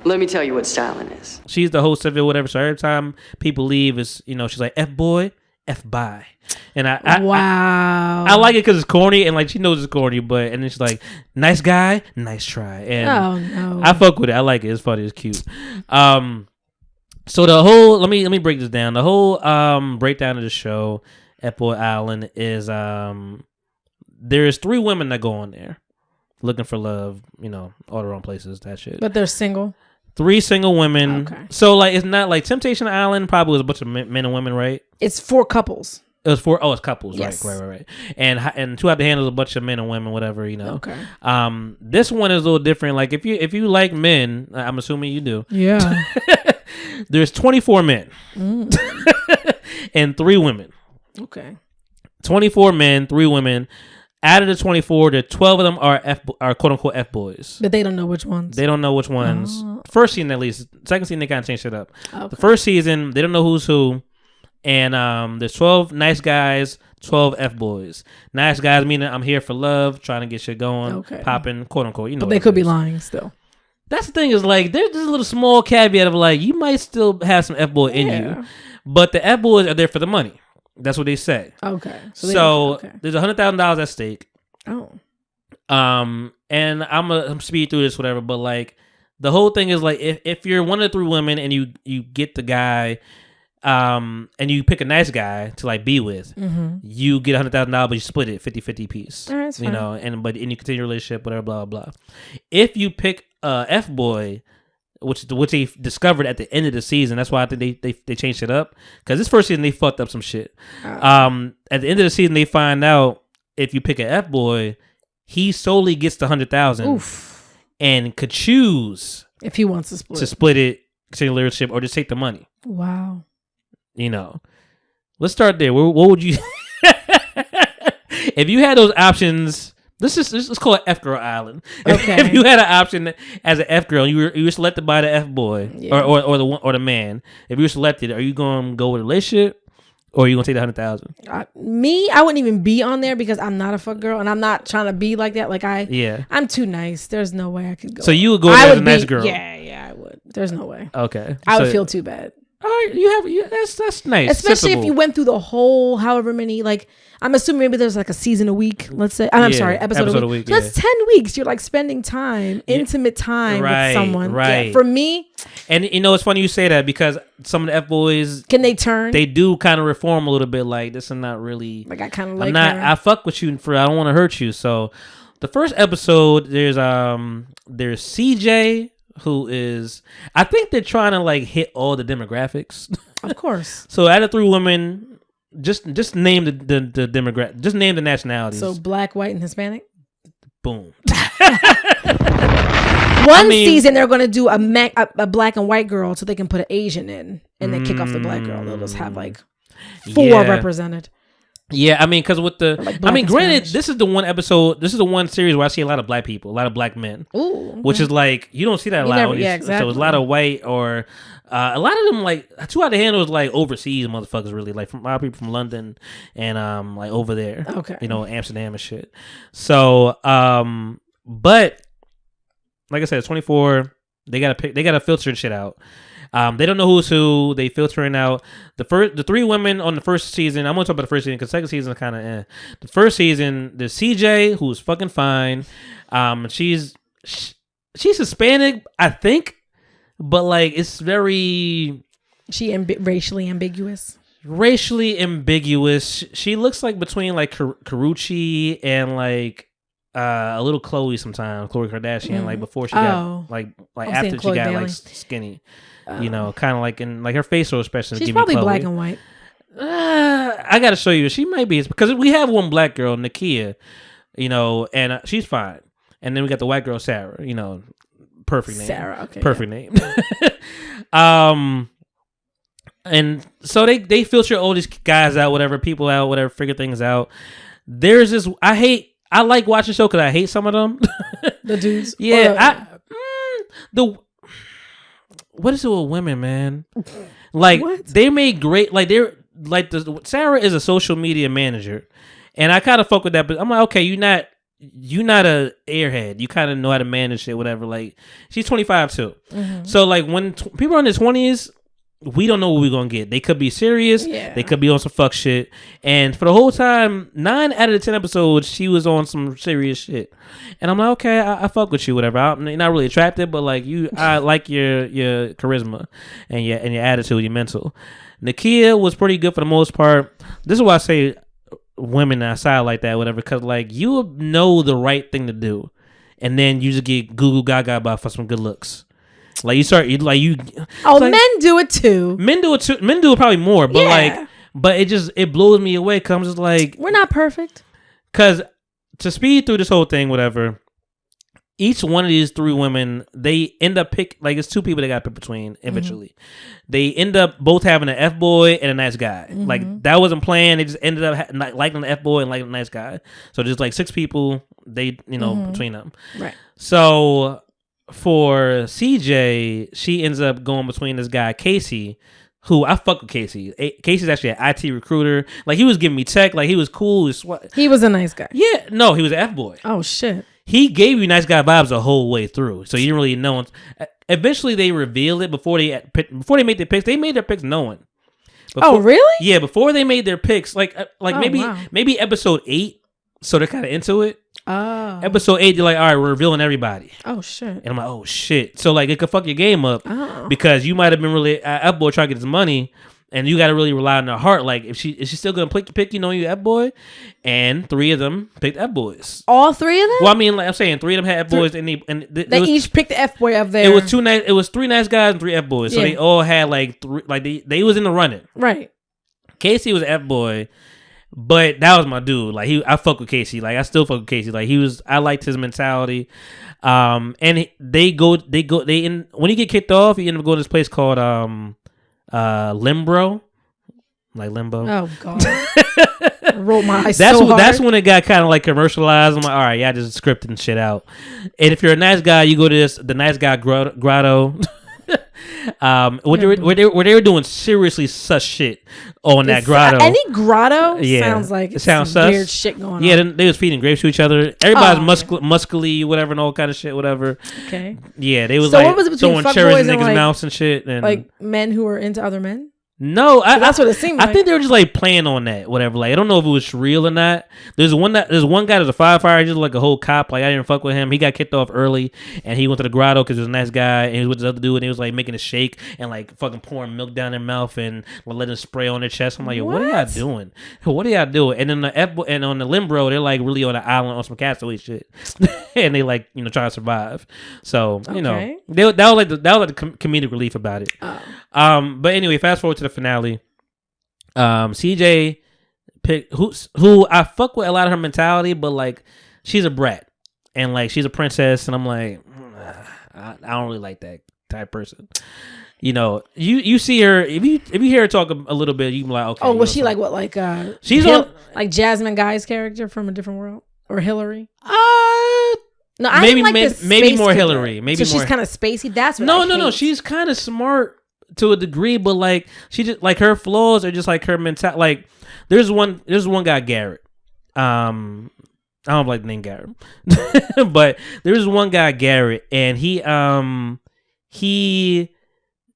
Let me tell you what styling is. She's the host of it, whatever. So every time people leave, it's she's like Fboy, Fby, and I like it because it's corny and like she knows it's corny, but and then she's like, nice guy, nice try, and I fuck with it. I like it. It's funny. It's cute. So the whole let me break this down. The whole breakdown of the show, Fboy Island, is there's 3 women that go on there looking for love, all the wrong places, that shit. But they're single. 3 single women. Okay. So like it's not like Temptation Island probably was a bunch of men and women, right? It's 4 couples. It was 4. Oh, it's couples, yes. Right. And Two Out the Hand is a bunch of men and women, whatever, Okay. This one is a little different. Like if you like men, I'm assuming you do. Yeah. There's 24 men and 3 women. Okay. 24 men, 3 women. Out of the 24, the 12 of them are quote unquote F boys. But they don't know which ones. They don't know which ones. First season at least. Second season they kind of changed it up. Okay. The first season they don't know who's who, and there's 12 nice guys, 12 F boys. Nice guys meaning I'm here for love, trying to get shit going, popping, quote unquote. But they could be lying still. That's the thing is like there's this little small caveat of like you might still have some F boy in you, but the F boys are there for the money. That's what they say. Okay. So there's $100,000 at stake. Oh. And I'm speed through this, whatever. But like, the whole thing is like, if you're one of the 3 women and you get the guy, and you pick a nice guy to like be with, you get $100,000, but you split it 50-50 piece. All right, that's fine. and you continue your relationship, whatever, blah blah blah. If you pick F boy, which they discovered at the end of the season. That's why I think they changed it up. Because this first season, they fucked up some shit. At the end of the season, they find out if you pick an F-boy, he solely gets the $100,000 and could choose if he wants to split it, continue the relationship, or just take the money. Wow. Let's start there. What would you... If you had those options... Let's call it F Girl Island. Okay. If you had an option as an F girl, you were selected by the F boy or the man. If you were selected, are you gonna go with a relationship or are you gonna take the $100,000? Me, I wouldn't even be on there because I'm not a fuck girl and I'm not trying to be like that. Like I'm too nice. There's no way I could go. So you would go as a nice girl? Yeah, I would. There's no way. Okay. I would feel too bad. All right, that's nice. Especially if you went through the whole however many, like, I'm assuming maybe there's like a season a week, let's say. I'm sorry, episode a week. So that's 10 weeks. You're like spending time, intimate time with someone. Right. Yeah, for me. And it's funny you say that because some of the F boys, can they turn? They do kind of reform a little bit. Like, this is not really. Like, I kind of like her. I fuck with you I don't want to hurt you. So the first episode, there's CJ. Who is? I think they're trying to like hit all the demographics. Of course. So out of 3 women, just name the demographic. Just name the nationalities. So black, white, and Hispanic. Boom. Season they're going to do a black and white girl, so they can put an Asian in, and then kick off the black girl. They'll just have like 4 represented. Yeah, because with the, like granted, Spanish. this is the one episode, this is the one series where I see a lot of black people, a lot of black men. Ooh, okay. Which is like, you don't see that a lot. Exactly. So it's a lot of white or, a lot of them like, Two Out the Hand was like overseas motherfuckers really, like from a lot of people from London and like over there. Okay. Amsterdam and shit. So, but like I said, it's 24, they gotta filter shit out. They don't know who's who. They filtering out the 3 women on the first season. I'm gonna talk about the first season because second season is kind of The first season, there's CJ, who's fucking fine. She's Hispanic, I think, but like it's very racially ambiguous. Racially ambiguous. She looks like between like Karrueche and like a little Khloe sometimes. Khloe Kardashian, like before she got like after she got Bailey. like skinny. Kind of like in like her facial expression. She's probably black and white. I gotta show you. She might be because we have one black girl, Nakia, and she's fine. And then we got the white girl, Sarah. Perfect name. Sarah, okay, perfect name. And so they filter all these guys out, whatever, people out, whatever, figure things out. There's this. I like watching the show because I hate some of them. The dudes. Yeah. What is it with women, man? Like they made great. Like they're like Sarah is a social media manager, and I kind of fuck with that. But I'm like, okay, you're not you not a airhead. You kind of know how to manage shit, whatever. Like, she's 25 too. Mm-hmm. So like when people are in their 20s, we don't know what we're gonna get. They could be serious. Yeah. They could be on some fuck shit. And for the whole time, 9 out of the 10 episodes, she was on some serious shit. And I'm like, okay, I fuck with you, whatever. I'm not really attracted, but like I like your charisma and your attitude, your mental. Nakia was pretty good for the most part. This is why I say women outside like that, whatever, because like you know the right thing to do, and then you just get goo gaga about for some good looks. Like you start Oh, like, men do it too. Men do it probably more, but but it blows me away. Cause I'm just like, we're not perfect. Cause to speed through this whole thing, whatever. Each one of these 3 women, they end up it's 2 people they got to pick between eventually. Mm-hmm. They end up both having an F-boy and a nice guy. Mm-hmm. Like, that wasn't planned. They just ended up liking the F-boy and liking the nice guy. So there's like 6 people, between them. Right. So for CJ, she ends up going between this guy, Casey, who I fuck with Casey. Casey's actually an IT recruiter. Like, he was giving me tech. Like, he was cool. He was a nice guy. Yeah. No, he was an F-boy. Oh, shit. He gave you nice guy vibes the whole way through, so you didn't really know. Eventually, they revealed it before they made their picks. They made their picks knowing. Really? Yeah, before they made their picks, maybe episode 8. So they're kind of into it. Oh. Episode 8, they're like, all right, we're revealing everybody. Oh shit. And I'm like, oh shit. So like, it could fuck your game up because you might have been really F-boy trying to get his money. And you got to really rely on her heart. Like, is she still going to pick you F-boy? And 3 of them picked F-boys. All 3 of them? Well, I mean, like I'm saying, 3 of them had F-boys. They each picked the F-boy up there. It was 3 nice guys and 3 F-boys. So they all had like 3, like they was in the running. Right. Casey was an F-boy, but that was my dude. Like, I fuck with Casey. Like, I still fuck with Casey. Like, I liked his mentality. And when you get kicked off, you end up going to this place called Limbro, like limbo. Oh god. I rolled my eyes so hard. That's when it got kind of like commercialized. I'm like, all right, yeah, just scripting shit out. And if you're a nice guy, you go to the nice guy grotto. Where they were doing seriously sus shit on that grotto. Any grotto sounds like it sounds weird shit going on. Yeah, they was feeding grapes to each other. Everybody's muscly, whatever, and all kind of shit, whatever. Okay. Yeah, they was like throwing cherries in niggas' mouths and shit, and like men who were into other men. No, that's what it seemed like. I think they were just like playing on that, whatever. Like, I don't know if it was real or not. There's one guy that's a firefighter, just like a whole cop. Like, I didn't fuck with him. He got kicked off early, and he went to the grotto because he was a nice guy, and he was with this other dude, and he was like making a shake and like fucking pouring milk down their mouth and letting it spray on their chest. I'm like, yo, what are y'all doing? What are y'all doing? And then on the Limbro, they're like really on an island on some castaway shit, and they like trying to survive. So that was like the comedic relief about it. Oh. But anyway, fast forward to the finale. CJ picked who I fuck with a lot of her mentality, but like she's a brat and like she's a princess, and I'm like, I don't really like that type person. You see her if you hear her talk a little bit, you can be like, okay. Oh, was she like what, like she's like Jasmine Guy's character from A Different World, or Hillary? No, I maybe maybe more Hillary. Maybe so more. She's kind of spacey. That's what no. She's kind of smart to a degree, but like she just like her flaws are just like her mentality. Like there's one guy, Garrett. I don't like the name Garrett, but there's one guy, Garrett, and he found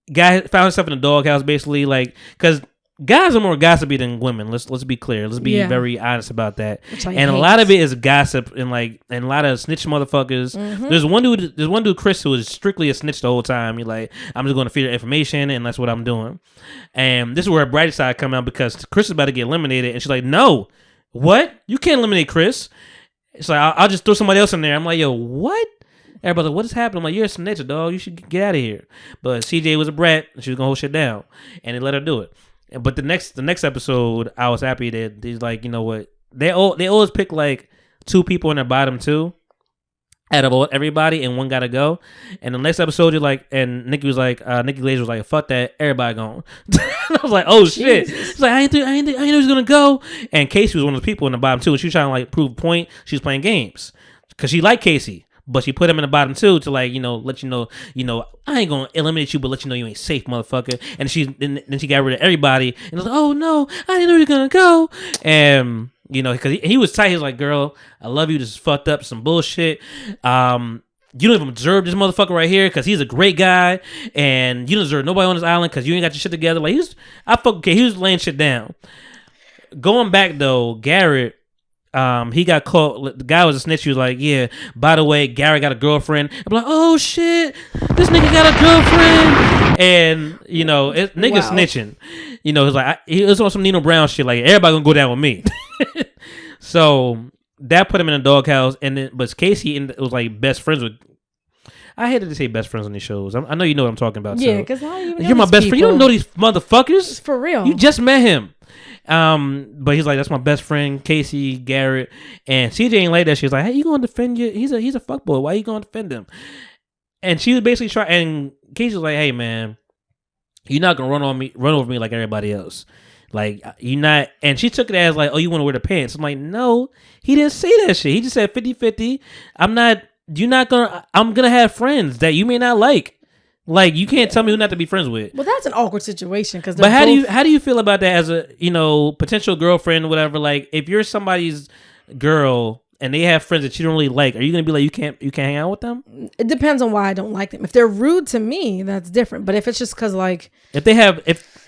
himself in a doghouse, basically, like because guys are more gossipy than women. Let's be clear. Let's be very honest about that. And a lot of it is gossip and a lot of snitch motherfuckers. Mm-hmm. There's one dude, Chris, who is strictly a snitch the whole time. He's like, I'm just going to feed her information, and that's what I'm doing. And this is where her bright side come out, because Chris is about to get eliminated, and she's like, no, what? You can't eliminate Chris. It's like, I'll just throw somebody else in there. I'm like, yo, what? Everybody's like, what is happening? I'm like, you're a snitch, dog. You should get out of here. But CJ was a brat, and she was gonna hold shit down, and they let her do it. But the next episode, I was happy that he's like, you know what? They always pick like 2 people in their bottom 2 out of everybody, and one gotta go. And the next episode, you're like, and Nikki Glazer was like, fuck that, everybody gone. I was like, oh shit. It's like, I didn't know he was gonna go. And Casey was one of those people in the bottom 2, and she was trying to like prove a point. She was playing games because she liked Casey. But she put him in the bottom 2 to like, let you know, I ain't gonna eliminate you, but let you know you ain't safe, motherfucker. And then she got rid of everybody, and I was like, oh no, I didn't know he was gonna go. And You know, because he was tight. He was like, girl, I love you. This is fucked up. Some bullshit. You don't even deserve this motherfucker right here because he's a great guy, and you don't deserve nobody on this island because you ain't got your shit together. Like, he was laying shit down. Going back though, Garrett, he got caught. The guy was a snitch. He was like, yeah, by the way, Garrett got a girlfriend. I'm like, oh shit, this nigga got a girlfriend. And you know, nigga snitching. You know, he's like, he was on some Nino Brown shit. Like, everybody gonna go down with me. So that put him in a doghouse. And then, but Casey was like best friends with. I hated to say best friends on these shows. I know you know what I'm talking about. Yeah, because you're my best friend. You don't know these motherfuckers. It's for real. You just met him. But he's like, that's my best friend, Casey, Garrett, and CJ ain't like that. She's like, hey, you gonna defend you? He's a fuckboy. Why you gonna defend him? And she was basically trying. And Casey was like, hey man, you're not gonna run over me like everybody else. Like, you're not. And she took it as like, oh, you want to wear the pants? I'm like, no, he didn't say that shit. He just said 50-50. I'm gonna have friends that you may not like. Like, you can't tell me who not to be friends with. Well, that's an awkward situation because. But how do you feel about that as a potential girlfriend or whatever? Like, if you're somebody's girl and they have friends that you don't really like, are you gonna be like, you can't hang out with them? It depends on why I don't like them. If they're rude to me, that's different. But if it's just because like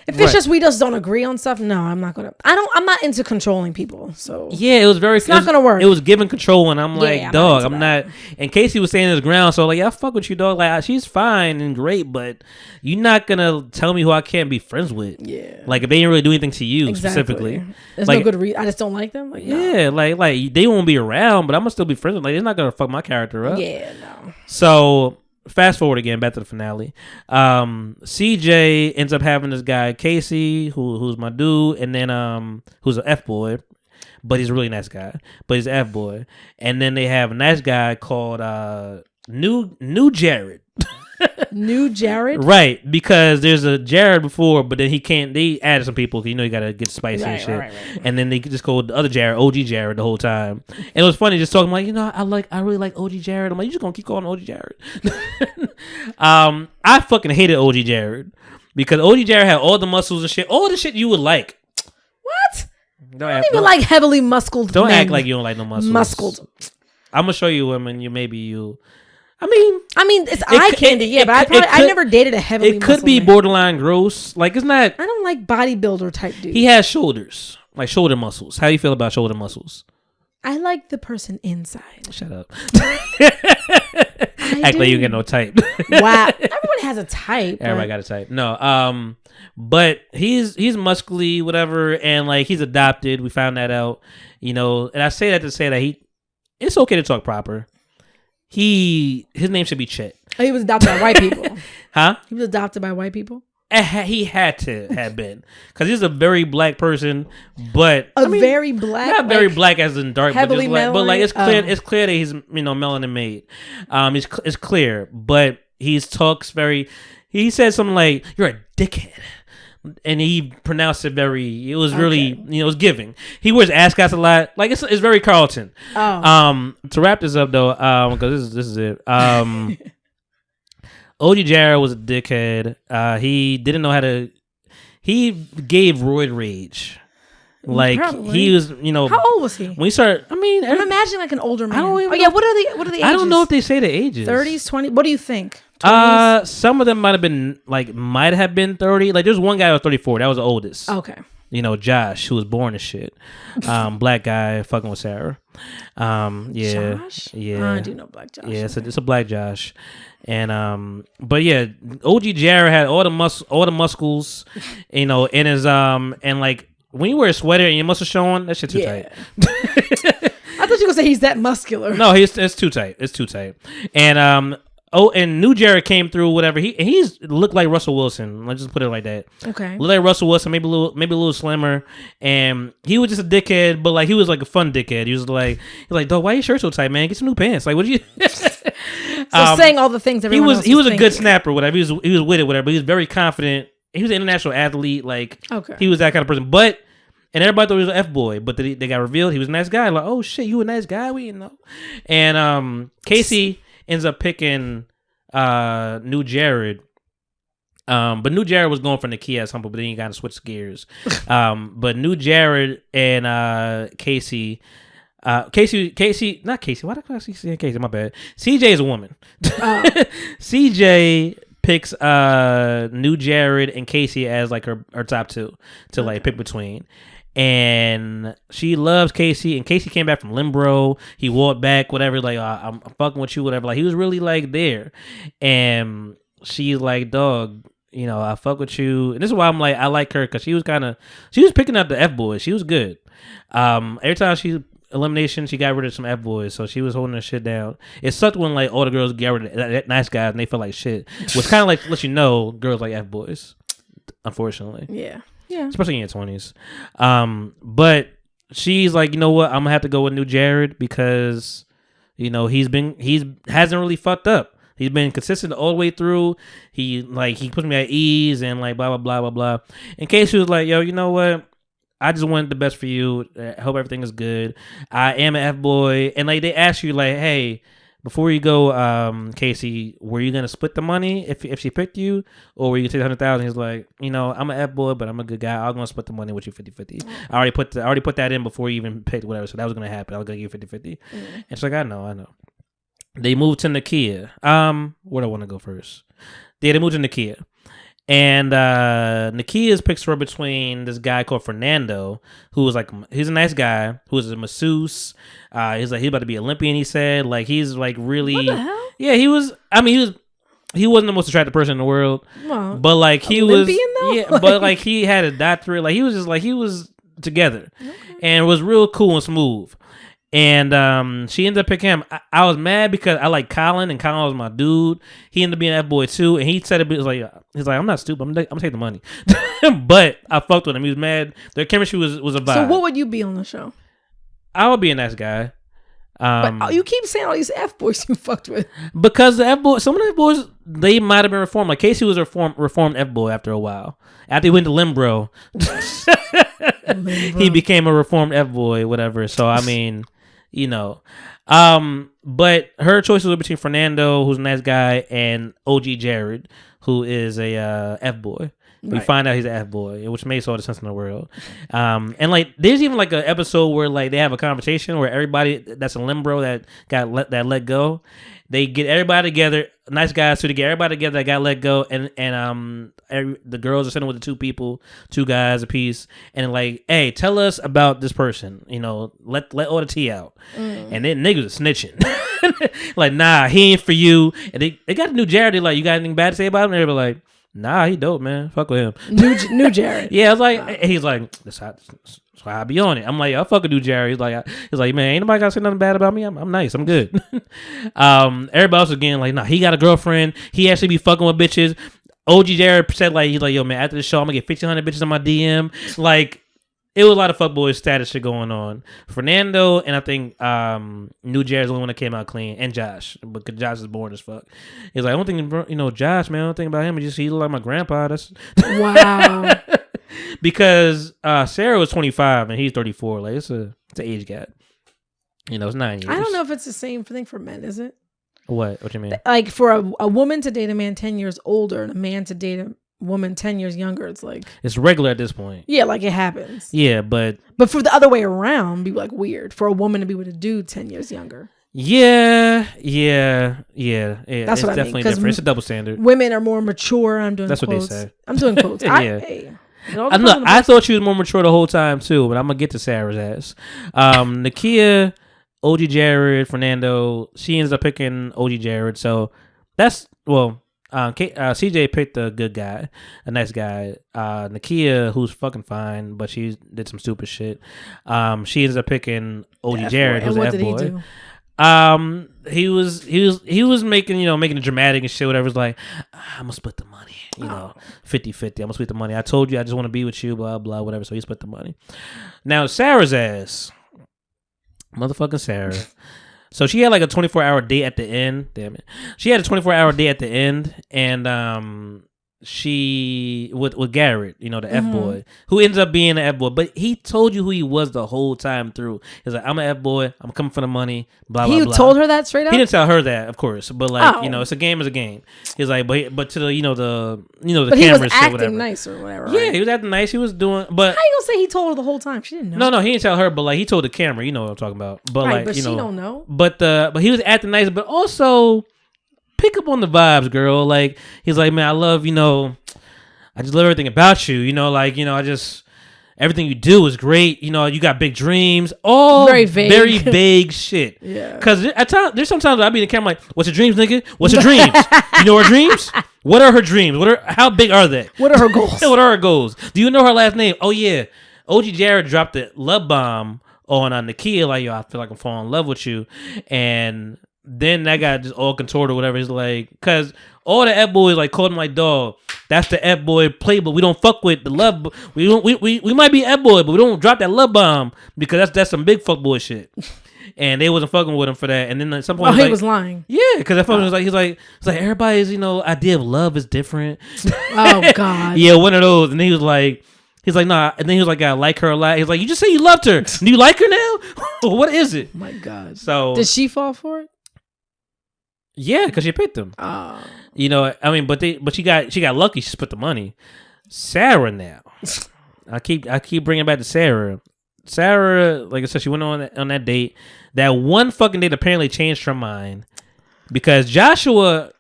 if it's just we just don't agree on stuff, no, I'm not gonna. I'm not into controlling people. So yeah, it's not gonna work. It was giving control, and I'm like, dog, I'm not. And Casey was saying his ground, so like, yeah, I fuck with you, dog. Like, she's fine and great, but you're not gonna tell me who I can't be friends with. Yeah, like if they didn't really do anything to you specifically, there's no good reason. I just don't like them. Like, yeah, no. like they won't be around, but I'm gonna still be friends with them. Like, it's not gonna fuck my character up. Yeah, no. So. Fast forward again, back to the finale. CJ ends up having this guy Casey, who's my dude, and then who's an Fboy, but he's a really nice guy, but he's an Fboy. And then they have a nice guy called New Jared. New Jared, right? Because there's a Jared before, but then he can't. They added some people. You know, you gotta get spicy and shit. Right. And then they just called the other Jared, OG Jared, the whole time. And it was funny just talking like, I really like OG Jared. I'm like, you just gonna keep calling OG Jared? I fucking hated OG Jared because OG Jared had all the muscles and shit, all the shit you would like. What? I don't even like heavily muscled. Don't men. act like you don't like no muscles. Muscled. I'm gonna show you women. I mean, it's eye candy, but I never dated a heavily. It could be borderline gross. Like, it's not. I don't like bodybuilder type dude. He has shoulders, like shoulder muscles. How do you feel about shoulder muscles? I like the person inside. Shut up. Act like you get no type. Wow, everyone has a type. Everybody got a type. No, but he's muscly, whatever, and like he's adopted. We found that out, and I say that to say that it's okay to talk proper. His name should be Chet. Oh, he was adopted by white people. Huh? He was adopted by white people? He had to have been. Because he's a very black person, but... very black? Not very black as in dark, heavily but like it's clear It's clear that he's, melanin made. It's clear, but he talks very... He said something like, you're a dickhead. And he pronounced it it was really, it was giving. He wears ascots a lot. Like, it's very Carlton. Oh. To wrap this up, though, because this is it. OG Jared was a dickhead. He didn't know how to... He gave roid rage. Like, probably. He was, How old was he? When he started... I'm imagining like an older man. What are the ages? I don't know if they say the ages. 30s, 20s? What do you think? 20s? Some of them might have been 30. Like, there's one guy who was 34. That was the oldest. Okay. Josh, who was born as shit. Black guy fucking with Sarah. Yeah. Josh? Yeah. I do know Black Josh. Yeah, it's a Black Josh. And but yeah, OG Jared had all the muscles, in his and like when you wear a sweater and your muscles showing, that shit too tight. I thought you were gonna say he's that muscular. No, it's too tight. It's too tight. And and New Jared came through, whatever. He's looked like Russell Wilson. Let's just put it like that. Okay. Looked like Russell Wilson, maybe a little slimmer. And he was just a dickhead, but like he was like a fun dickhead. He was like, dog, why your shirt so tight, man? Get some new pants. Like, what you? So saying all the things everyone else was he was a thinking. good snapper, whatever. He was with it, whatever. But he was very confident. He was an international athlete. Like, he was that kind of person. But and everybody thought he was an F-boy, but they got revealed he was a nice guy. Like, oh shit, you a nice guy? We didn't know. And Casey ends up picking New Jared, But New Jared was going for Nakia at some point, but then you got to switch gears. But New Jared and Casey. Casey, not Casey. Why did I say Casey? My bad. CJ is a woman. CJ picks New Jared and Casey as like her top two to like pick between. And she loves Casey, and Casey came back from Limbro. He walked back, whatever, like, I'm fucking with you, whatever. Like, he was really like there. And she's like, dog, you know, I fuck with you. And this is why I'm like, I like her, because she was picking up the F-boys. She was good. Every time she elimination, she got rid of some F-boys, so she was holding her shit down. It sucked when like all the girls get rid of that nice guys and they feel like shit. Which kind of like let you know girls like F-boys, unfortunately. Yeah. Especially in your 20s. But she's like, you know what? I'm gonna have to go with New Jared because, you know, he hasn't really fucked up. He's been consistent all the way through. He puts me at ease and like blah blah blah blah blah. In case she was like, yo, you know what? I just wanted the best for you. I hope everything is good. I am an F-boy. And like they ask you like, hey, before you go, Casey, were you gonna split the money if she picked you, or were you gonna take $100,000? He's like, you know, I'm an F-boy, but I'm a good guy. I'm gonna split the money with you 50-50. I already put that in before you even picked whatever, so that was gonna happen. I was gonna give you 50-50. And she's like, I know. They moved to Nakia. Where do I want to go first? Yeah, they moved to Nakia. And Nakia's picks her between this guy called Fernando, who was like, he's a nice guy, who is a masseuse. He's about to be Olympian, he said. Like, he's like really. What the hell? Yeah, he wasn't the most attractive person in the world. Well, but like he Olympian was though? Yeah, but like he had a doctorate. Like he was together. Okay. And was real cool and smooth. And she ended up picking him. I was mad because I like Colin, and Colin was my dude. He ended up being that boy too, and he said he's like, I'm not stupid. I'm gonna take the money. But I fucked with him. He was mad. Their chemistry was a vibe. So what would you be on the show? I would be a nice guy. But you keep saying all these F-boys you fucked with. Because the F-boy, some of the F-boys, they might have been reformed. Like Casey was a reformed F-boy after a while. After he went to Limbro, he became a reformed F-boy, whatever. So I mean, you know. But her choices were between Fernando, who's a nice guy, and OG Jared, who is a F-boy. We find out he's an F-boy, which makes all the sense in the world. And like, there's even like an episode where like they have a conversation where everybody that's in Limbro that let go, they get everybody together, nice guys too, to get everybody together that got let go, and the girls are sitting with the two guys a piece, and like, hey, tell us about this person, you know, let all the tea out. And then niggas are snitching, like, nah, he ain't for you. And they got a New Jared. They like, you got anything bad to say about him? And they're like, nah, he dope, man. Fuck with him. New Jared. Yeah, I was like, he's like, that's how I be on it. I'm like, I fuck with New Jared. He's like, man, ain't nobody got to say nothing bad about me. I'm nice. I'm good. Everybody else again, like, nah, he got a girlfriend. He actually be fucking with bitches. OG Jared said like, he's like, yo, man, after the show, I'm gonna get 1,500 bitches on my DM. Like, it was a lot of fuckboy status shit going on. Fernando and I think New Jared's the only one that came out clean, and Josh, because Josh is boring as fuck. He's like, I don't think, you know, Josh, man, I don't think about him. He look like my grandpa. That's wow. Because Sarah was 25 and he's 34. Like, it's an age gap. You know, it's 9 years. I don't know if it's the same thing for men, is it? What you mean? Like, for a woman to date a man 10 years older and a man to date a woman 10 years younger, it's like, it's regular at this point. Yeah, like it happens. Yeah, but for the other way around, be like weird for a woman to be with a dude 10 years younger. Yeah. That's It's what definitely I mean, different. It's a double standard. Women are more mature. I'm doing. That's quotes. What they say. I'm doing quotes. Yeah. I thought she was more mature the whole time too, but I'm gonna get to Sarah's ass. Nakia, OG Jared, Fernando. She ends up picking OG Jared. So that's CJ picked a good guy, a nice guy. Nakia, who's fucking fine, but she did some stupid shit. She ends up picking OG Jared, who's an F-boy. He was making it dramatic and shit, whatever. It's like, I'm gonna split the money, 50-50. I'm gonna split the money. I told you I just want to be with you, blah blah, whatever. So he split the money. Now Sarah's ass, motherfucking Sarah. So she had like a 24-hour date at the end. Damn it. She had a 24-hour date at the end, and she with Garrett, the F-boy, who ends up being an F-boy, but he told you who he was the whole time through. He's like, I'm an F-boy, I'm coming for the money, blah, blah, blah. He told her that straight up? He didn't tell her that, of course, but it's a game is a game. He's like, but to the, the but camera he was shit, acting whatever. Nice or whatever, Yeah, right? he was acting nice, he was doing, but. How you gonna say he told her the whole time? She didn't know. No, he didn't tell her, but he told the camera, you know what I'm talking about. But right, but she don't know. But he was acting nice, but also pick up on the vibes, girl. Like, he's like, man, I love, I just love everything about you. I just everything you do is great. You got big dreams. All very vague shit. Yeah. Because there's sometimes I be in the camera like, what's your dreams, nigga? What's your dreams? You know her dreams? What are her dreams? How big are they? What are her goals? What are her goals? Do you know her last name? Oh yeah, OG Jared dropped the love bomb on Nakia. Like, yo, I feel like I'm falling in love with you, and then that guy just all contorted or whatever. He's like, because all the F-boys like called him like, dog, that's the F-boy playbook. We don't fuck with the love. We might be F-boy, but we don't drop that love bomb because that's some big fuck boy shit. And they wasn't fucking with him for that. And then at some point, he was lying. Yeah, because that was like, he's like everybody's idea of love is different. Oh God. Yeah, one of those. And then he's like, nah. And then he was like, I like her a lot. He's like, you just say you loved her. Do you like her now? What is it? Oh my God. So did she fall for it? Yeah, because she picked him. Oh. But she got lucky. She split the money. Sarah now. I keep bringing back to Sarah. Sarah, like I said, she went on that date. That one fucking date apparently changed her mind because Joshua.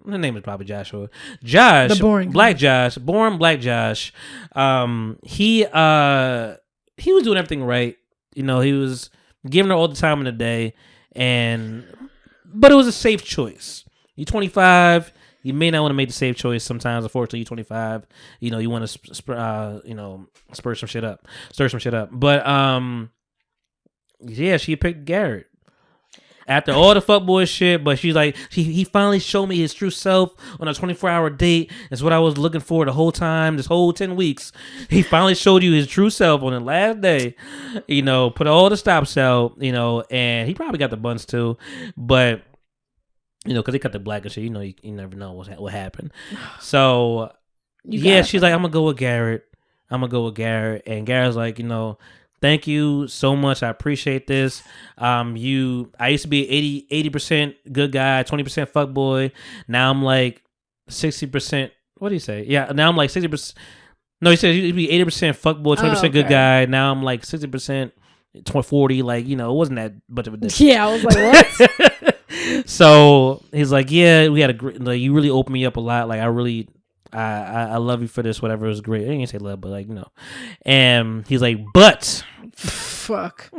Her name is probably Joshua. Josh, the boring Black Josh, born Black Josh. He was doing everything right. He was giving her all the time in the day, but it was a safe choice. You're 25. You may not want to make the safe choice sometimes. Unfortunately, you're 25. You want to stir some shit up. But yeah, she picked Garrett after all the fuckboy shit. But she's like, he finally showed me his true self on a 24-hour date. That's what I was looking for the whole time. This whole 10 weeks, he finally showed you his true self on the last day. Put all the stops out. And he probably got the buns too, but. Because they cut the black and shit. You never know what happened. So, she's like, I'm going to go with Garrett. And Garrett's like, thank you so much. I appreciate this. I used to be 80% good guy, 20% fuckboy. Now I'm like 60%. What do you say? Yeah, now I'm like 60%. No, he said you'd be 80% fuckboy, 20% good guy. Now I'm like 60%, 40. Like, it wasn't that much of a difference. Yeah, I was like, what? So he's like, yeah, we had a great, like, you really opened me up a lot. Like, I love you for this, whatever. It was great. I didn't say love, but and he's like, but fuck.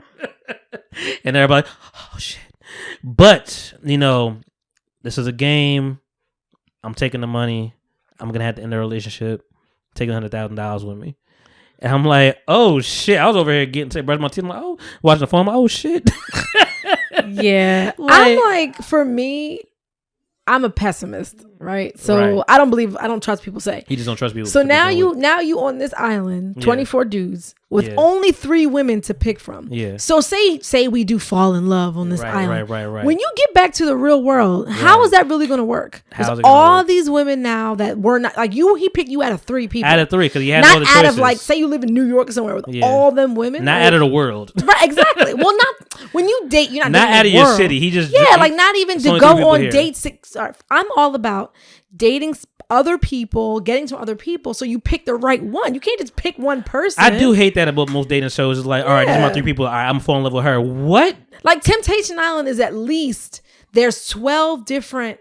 And everybody, oh shit. But, this is a game. I'm taking the money. I'm going to have to end the relationship. Taking $100,000 with me. And I'm like, oh shit. I was over here brushing my teeth. I'm like, oh, watching the phone. I'm like, oh shit. Yeah. I'm like, for me, I'm a pessimist, right? So I don't trust people say. You just don't trust people. So now you on this island, 24 dudes with only 3 women to pick from. Yeah. So say we do fall in love on this island. Right. When you get back to the real world, how is that really going to work? Because all these women now that were not like you, he picked you out of 3 people. Out of 3, because he had not all the choices. Out of like, say you live in New York or somewhere with all them women. Not out of the world. Right, exactly. Well, not when you date, you're not out of your city. He just like not even to go on dates. I'm all about dating other people, getting to other people, so you pick the right one. You can't just pick one person. I do hate that about most dating shows. It's like, all right, these are my 3 people. All right, I'm falling in love with her. What? Like Temptation Island is at least there's 12 different.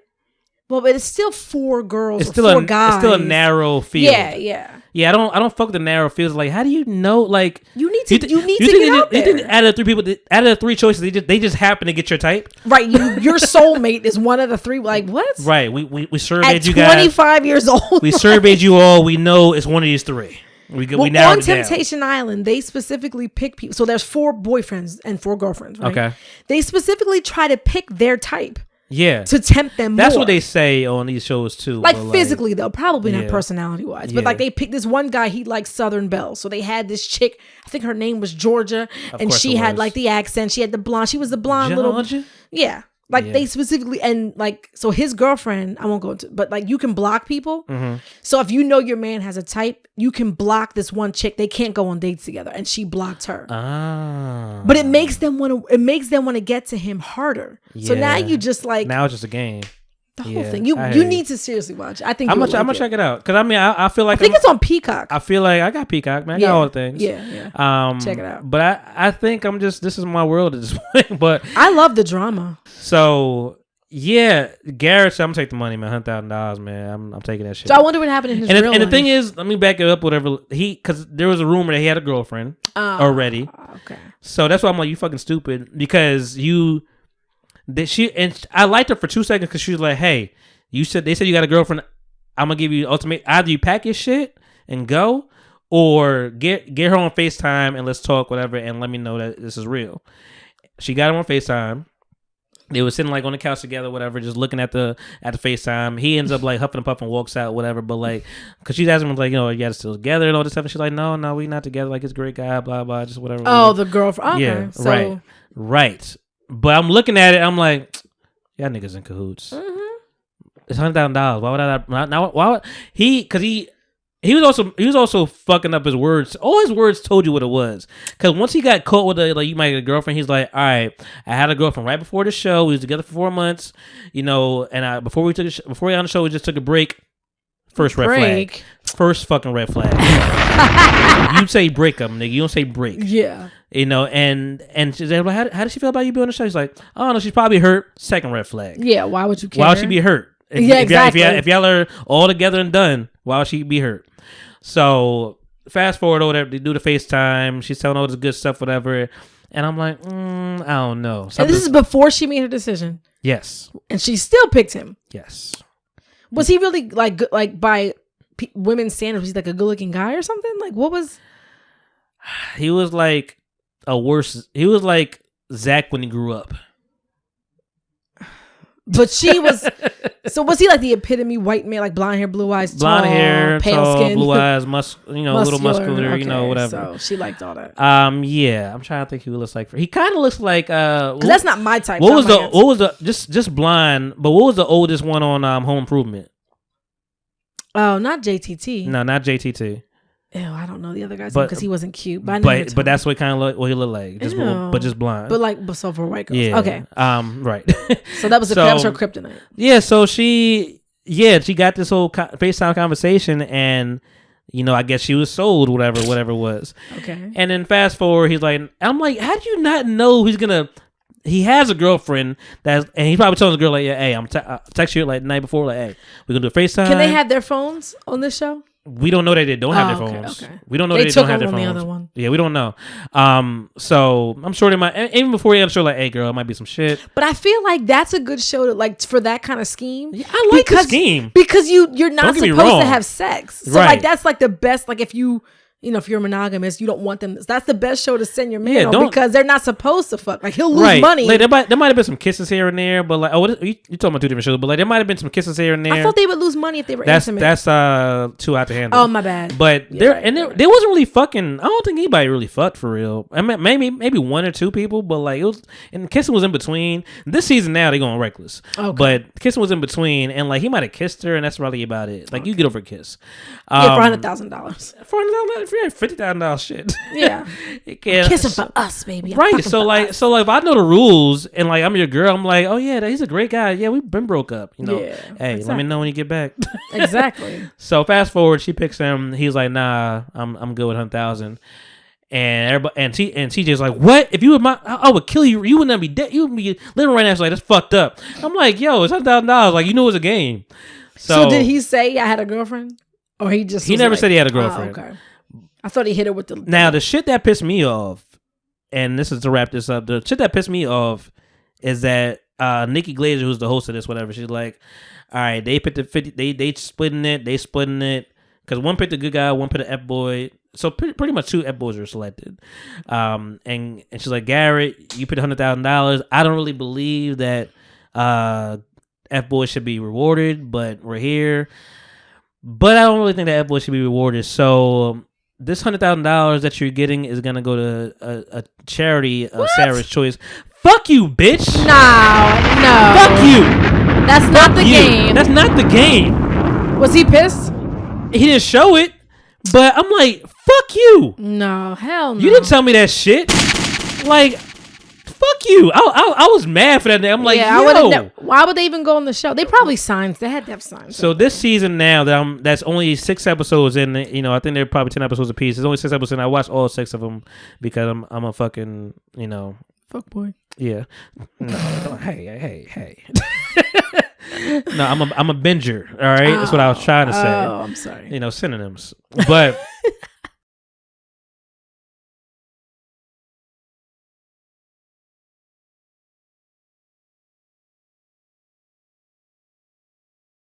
Well, but it's still 4 girls. It's still 4 guys. It's still a narrow field. Yeah. I don't fuck with the narrow fields. Like, how do you know? Like, you need to get out there. You think out of the 3 people, out of the 3 choices, they just happen to get your type? Right. Your soulmate is one of the 3. Like, what? Right. We surveyed at you guys. 25 years old. We surveyed you all. We know it's one of these 3. We narrowed on Temptation Island, they specifically pick people. So there's 4 boyfriends and 4 girlfriends. Right? Okay. They specifically try to pick their type. Yeah. To tempt them That's more. what they say on these shows too. Like physically though, probably not personality wise. But like they picked this one guy, he liked Southern Belle. So they had this chick, I think her name was Georgia. And she had like the accent. She had the blonde. She was the blonde little. Yeah. Like they specifically, and like, so his girlfriend, I won't go into, but like you can block people. Mm-hmm. So if you know your man has a type, you can block this one chick. They can't go on dates together, and she blocked her. But it makes them want to get to him harder. Yeah. So now you just like, now it's just a game. The whole thing. You need to seriously watch. I think I'm gonna check it out, because I mean I feel like I think it's on Peacock. I feel like I got Peacock, man. I got all the things. Yeah. Check it out. But I think this is my world at this point. But I love the drama. So yeah, Garrett said, I'm gonna take the money, man. $100,000, man. I'm taking that shit. So I wonder what happened in his real life. And the thing is, let me back it up. Whatever because there was a rumor that he had a girlfriend already. Okay. So that's why I'm like, you fucking stupid, because I liked her for 2 seconds, because she was like, hey, they said you got a girlfriend. I'm gonna give you ultimate. Either you pack your shit and go, or get her on FaceTime and let's talk, whatever, and let me know that this is real. She got him on FaceTime. They were sitting like on the couch together, whatever, just looking at the FaceTime. He ends up like huffing and puffing, walks out, whatever. But like, because she's asking him like, you guys still together and all this stuff, and she's like, no, we not together. Like, it's a great guy, blah blah, just whatever. Oh, the girlfriend. Okay, yeah, so. right. But I'm looking at it, I'm like, y'all niggas in cahoots. Mm-hmm. It's $100,000. Why would I not? Why would he? Because he was also fucking up his words. All his words told you what it was. Because once he got caught with you might get a girlfriend, he's like, all right, I had a girlfriend right before the show. We was together for 4 months, and before we on the show, we just took a break. First red flag. First fucking red flag. You say break them, nigga. You don't say break. Yeah. And she's like, how does she feel about you being on the show? He's like, oh no, she's probably hurt. Second red flag. Yeah. Why would you care? Why would she be hurt? Exactly. If y'all are all together and done, why would she be hurt? So fast forward over there, they do the FaceTime. She's telling all this good stuff, whatever. And I'm like, I don't know. And this is before she made her decision. Yes. And she still picked him. Yes. Was he really like by women's standards? Was he like a good-looking guy or something? Like, what was? He was like He was like Zach when he grew up. But she was. So was he like the epitome white man, like blonde hair, blue eyes, blonde tall, hair, pale tall, skin, blue eyes, a little muscular, okay, whatever. So she liked all that. Yeah, I'm trying to think who he looks like. He kind of looks like. Because that's not my type. What was the just blonde? But what was the oldest one on Home Improvement? Oh, not JTT. No, not JTT. Ew, I don't know the other guy's because he wasn't cute. But that's what kind of what he looked like, just blonde. But so for white girls, yeah. Okay. Right. So that was that was her kryptonite. Yeah. So she got this whole FaceTime conversation, and I guess she was sold, whatever it was. Okay. And then fast forward, I'm like, how do you not know he has a girlfriend and he probably telling the girl like, yeah, hey, I'm text you like the night before, like, hey, we're gonna do a FaceTime. Can they have their phones on this show? We don't know that they don't have their phones. Okay. We don't know they don't have their phones. The other one. Yeah, we don't know. So I'm sure they might, even before he had a show, like, hey, girl, it might be some shit. But I feel like that's a good show to like for that kind of scheme. Yeah, I like the scheme because you're not supposed to have sex. So like that's like the best. Like if if you're monogamous, you don't want them. That's the best show to send your man on because they're not supposed to fuck. Like he'll lose money. Like, there might have been some kisses here and there, but like, you talking about two different shows, but like there might have been some kisses here and there. I thought they would lose money if they were intimate. That's too out to handle. Oh my bad. But there wasn't really fucking. I don't think anybody really fucked for real. I mean, maybe one or two people, but like it was, and kissing was in between. This season now they going reckless. Okay. But kissing was in between, and like he might have kissed her, and that's probably about it. Like you get over a kiss. For $100,000. $50,000 shit. Yeah. Kissing for us, baby. Right. So if I know the rules and like I'm your girl, I'm like, oh yeah, he's a great guy. Yeah, we've been broke up. Yeah, hey, exactly. Let me know when you get back. Exactly. So fast forward, she picks him. He's like, nah, I'm good with 100,000. And everybody and TJ's like, what? If you were I would kill you. You wouldn't be dead. You would be living right now. She's like, that's fucked up. I'm like, yo, it's $100,000. Like, you knew it was a game. So did he say I had a girlfriend, or he never said he had a girlfriend? Okay. I thought he hit her with the... Now, the shit that pissed me off, and this is to wrap this up, the shit that pissed me off is that Nikki Glazer, who's the host of this, whatever, she's like, all right, they picked the 50, they splitting it, because one picked a good guy, one picked an Fboy, so pretty much two Fboys were selected. And she's like, Garrett, you picked $100,000. I don't really believe that Fboy should be rewarded, but we're here. But I don't really think that Fboy should be rewarded, so... This $100,000 that you're getting is gonna go to a charity, Sarah's Choice. Fuck you, bitch. No. Fuck you. That's not the game. That's not the game. Was he pissed? He didn't show it, but I'm like, fuck you. No, hell no. You didn't tell me that shit. Like, fuck you. I was mad for that day. I'm like, yo. Why would they even go on the show? They probably signed. They had to have signed. So this season now that's only 6 episodes in. You know, I think they're probably 10 episodes apiece. There's only 6 episodes in. I watched all 6 of them because I'm a fucking, you know. Fuck boy. Yeah. No, hey. No, I'm a binger. All right, that's what I was trying to say. Oh, I'm sorry. You know, synonyms. But